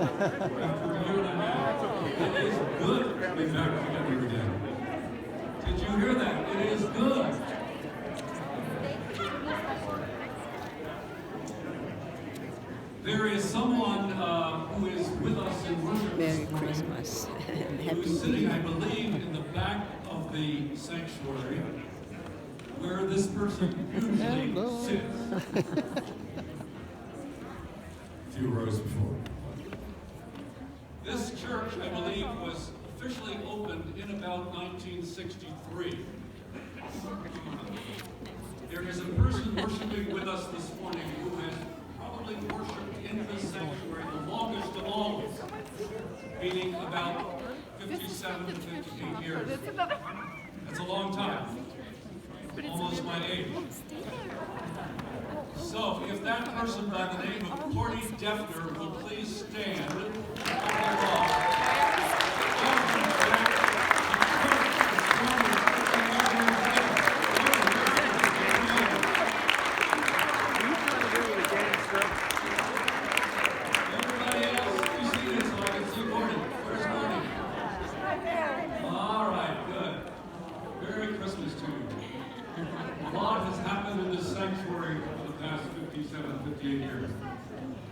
It is good to be back together again. Did you hear that? It is good. There is someone who is with us in worship. Merry Christmas and who Happy is New sitting, I Year. believe, in the back of the sanctuary, where this person usually sits. A few rows before. This church, I believe, was officially opened in about 1963. There is a person worshiping with us this morning who has probably worshiped in this sanctuary the longest of all, meaning about 57 to 58 years. That's a long time. Almost my age. So, if that person by the name of Courtney Defner will please stand.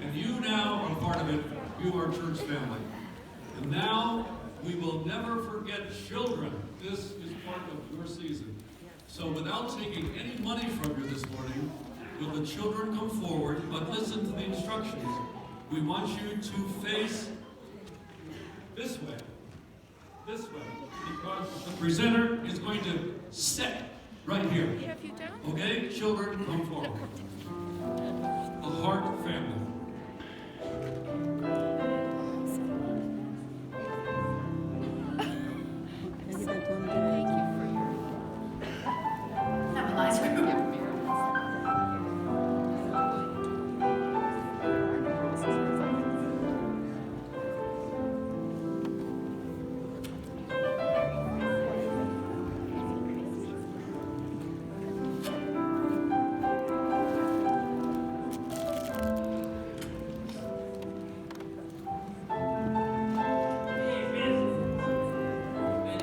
And you now are part of it. You are church family. And now we will never forget children. This is part of your season. So without taking any money from you this morning, will the children come forward, but listen to the instructions. We want you to face this way, because the presenter is going to sit right here. Okay, children, come forward. The Hart family. Have a nice room.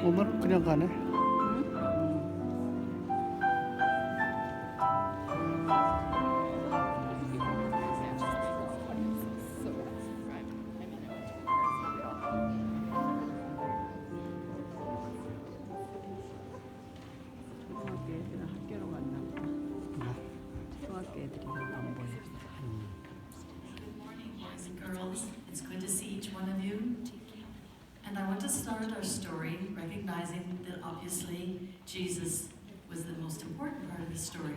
오늘 그냥 가네. 초등학교 애들은 학교로 갔나 보다. 초등학교 애들이랑 안 보여. Good morning, boys and girls. It's good to see each one of you. And I want to start our story recognizing that obviously Jesus was the most important part of the story.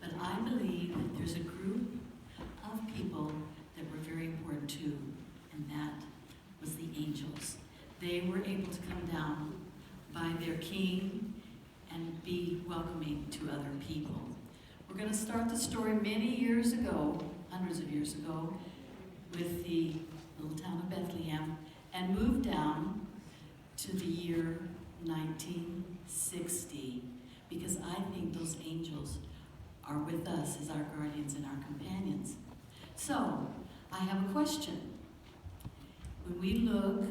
But I believe that there's a group of people that were very important too, and that was the angels. They were able to come down by their king and be welcoming to other people. We're going to start the story many years ago, hundreds of years ago, with the little town of Bethlehem, and move down to the year 1960, because I think those angels are with us as our guardians and our companions. So, I have a question. When we look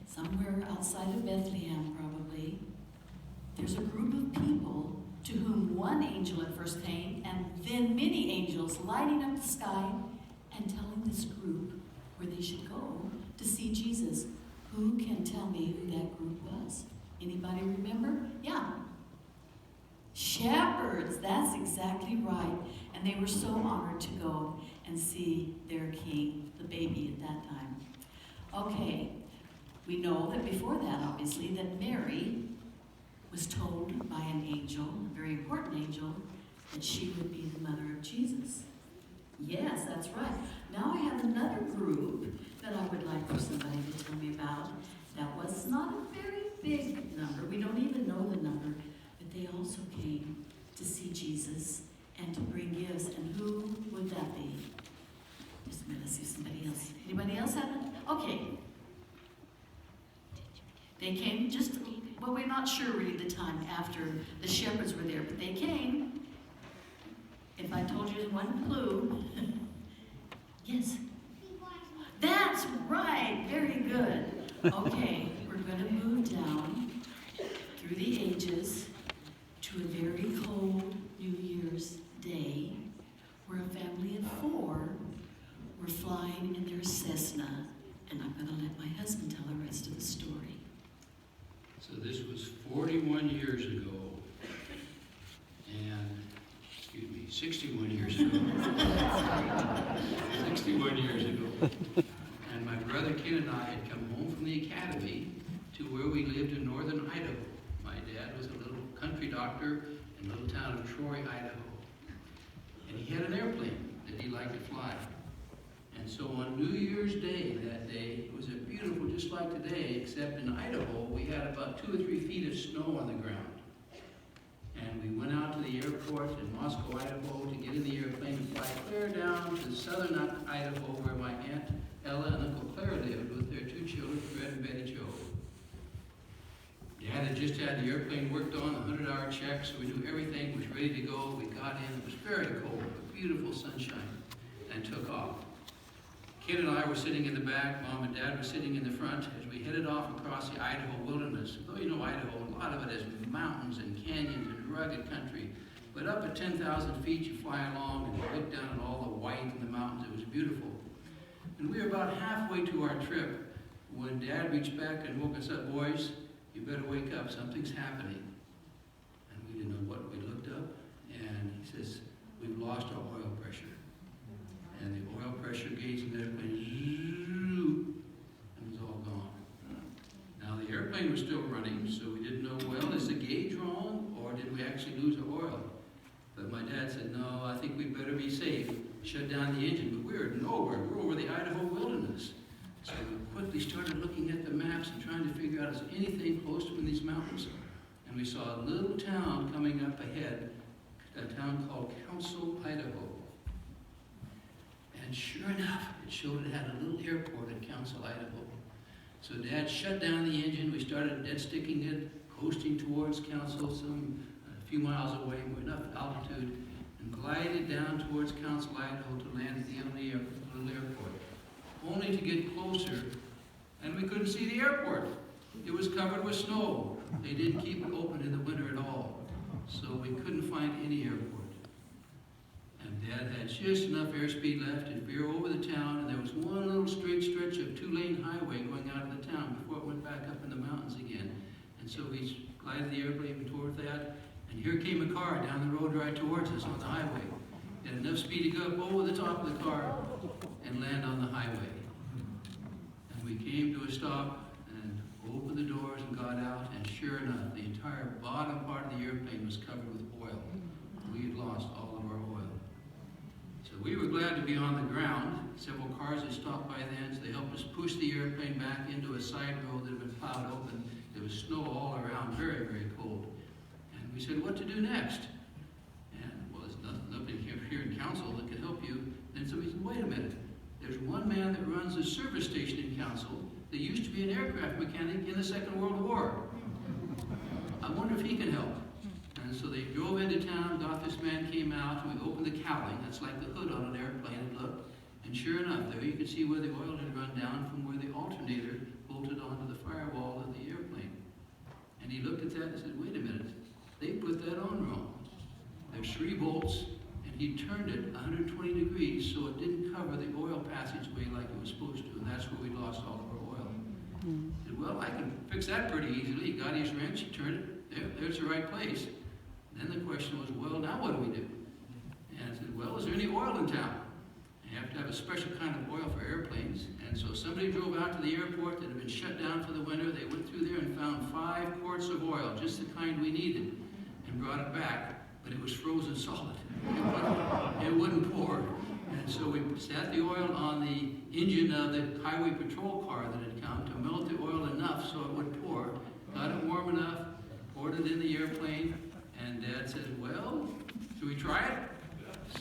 somewhere outside of Bethlehem, probably, there's a group of people to whom one angel at first came, and then many angels lighting up the sky and telling this group where they should go to see Jesus. Who can tell me who that group was? Anybody remember? Yeah. Shepherds, that's exactly right. And they were so honored to go and see their king, the baby at that time. Okay, we know that before that, obviously, that Mary was told by an angel, a very important angel, that she would be the mother of Jesus. Yes, that's right. Now I have another group that I would like for somebody to tell me about. That was not a very big number. We don't even know the number. But they also came to see Jesus and to bring gifts. And who would that be? Just a minute, see if somebody else. Anybody else have it? Okay. They came just, well, we're not sure really the time after the shepherds were there, but they came. If I told you one clue. Yes. That's right. Okay, we're going to move down through the ages to a very cold New Year's Day where a family of 4 were flying in their Cessna, and I'm going to let my husband tell the rest of the story. So this was 41 years ago, and, 61 years ago. 61 years ago. And my brother Ken and I had come home from the academy to where we lived in northern Idaho. My dad was a little country doctor in the little town of Troy, Idaho. And he had an airplane that he liked to fly. And so on New Year's Day that day, it was beautiful just like today, except in Idaho, we had about 2 or 3 feet of snow on the ground. And we went out to the airport in Moscow, Idaho, to get in the airplane and fly clear down to southern Idaho, where my Aunt Ella and Uncle Claire lived with their 2 children, Fred and Betty Jo. Dad had just had the airplane worked on, a 100-hour check, so we knew everything was ready to go. We got in, it was very cold, but beautiful sunshine, and took off. Kid and I were sitting in the back, Mom and Dad were sitting in the front as we headed off across the Idaho wilderness. Though you know Idaho, a lot of it is mountains and canyons and rugged country. But up at 10,000 feet, you fly along and you look down at all the white in the mountains. It was beautiful. And we were about halfway to our trip when Dad reached back and woke us up. Boys, you better wake up, something's happening. And we didn't know what. We looked up and he says, we've lost our oil pressure. And the oil pressure gauge in the airplane, zoom, and it was all gone. Now the airplane was still running, so we didn't know, well, is the gauge wrong, or did we actually lose our oil? But my dad said, no, I think we better be safe. Shut down the engine, but we were nowhere. We're over the Idaho wilderness. So we quickly started looking at the maps and trying to figure out, is anything close to in these mountains? And we saw a little town coming up ahead, a town called Council, Idaho. And sure enough, it showed it had a little airport in Council, Idaho. So Dad shut down the engine. We started dead sticking it, coasting towards Council, a few miles away, enough altitude, and glided down towards Council, Idaho to land at the little airport. Only to get closer, and we couldn't see the airport. It was covered with snow. They didn't keep it open in the winter at all. So we couldn't find any airport. And Dad had just enough airspeed left to veer over the town, and there was one little straight stretch of 2-lane highway going out of the town before it went back up in the mountains again. And so we glided the airplane toward that, and here came a car down the road right towards us on the highway. It had enough speed to go up over the top of the car and land on the highway. And we came to a stop and opened the doors and got out, and sure enough, the entire bottom part of the airplane was covered with oil. We had lost all of our oil. So we were glad to be on the ground. Several cars had stopped by then, so they helped us push the airplane back into a side road that had been plowed open. There was snow all around, very, very cold. And we said, what to do next? And, well, there's nothing here in Council that could help you. Then somebody said, wait a minute. There's one man that runs a service station in Council that used to be an aircraft mechanic in the Second World War. I wonder if he can help. And so they drove into town, this man came out, and we opened the cowling. That's like the hood on an airplane, it looked. And sure enough, there you could see where the oil had run down from where the alternator bolted onto the firewall of the airplane. And he looked at that and said, wait a minute, they put that on wrong. There's 3 bolts, and he turned it 120 degrees so it didn't cover the oil passageway like it was supposed to, and that's where we lost all of our oil. He said, well, I can fix that pretty easily. He got his wrench, he turned it, there's the right place. And then the question was, well, now what do we do? And I said, well, is there any oil in town? You have to have a special kind of oil for airplanes. And so somebody drove out to the airport that had been shut down for the winter. They went through there and found 5 quarts of oil, just the kind we needed, and brought it back. But it was frozen solid. It wouldn't pour. And so we sat the oil on the engine of the highway patrol car that had come to melt the oil enough so it would pour. Got it warm enough, poured it in the airplane, and Dad said, well, should we try it?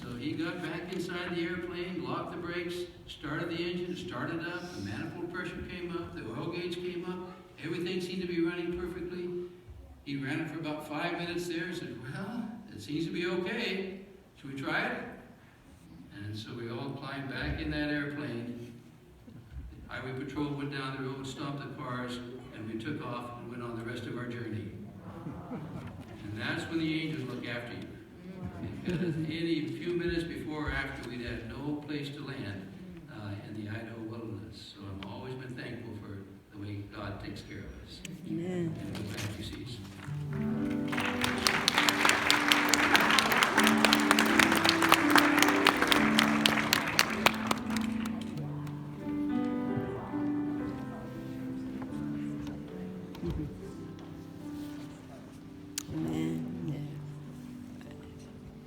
So he got back inside the airplane, locked the brakes, started the engine, started up, the manifold pressure came up, the oil gauge came up, everything seemed to be running perfectly. He ran it for about 5 minutes there and said, well, it seems to be okay. Should we try it? And so we all climbed back in that airplane. Highway Patrol went down the road, stopped the cars, and we took off and went on the rest of our journey. And that's when the angels look after you. Because any few minutes before or after, we'd had no place to land in the Idaho wilderness. So I've always been thankful for the way God takes care of us. Amen. And we're glad you see. Amen. Yeah.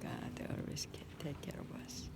God always take care of us.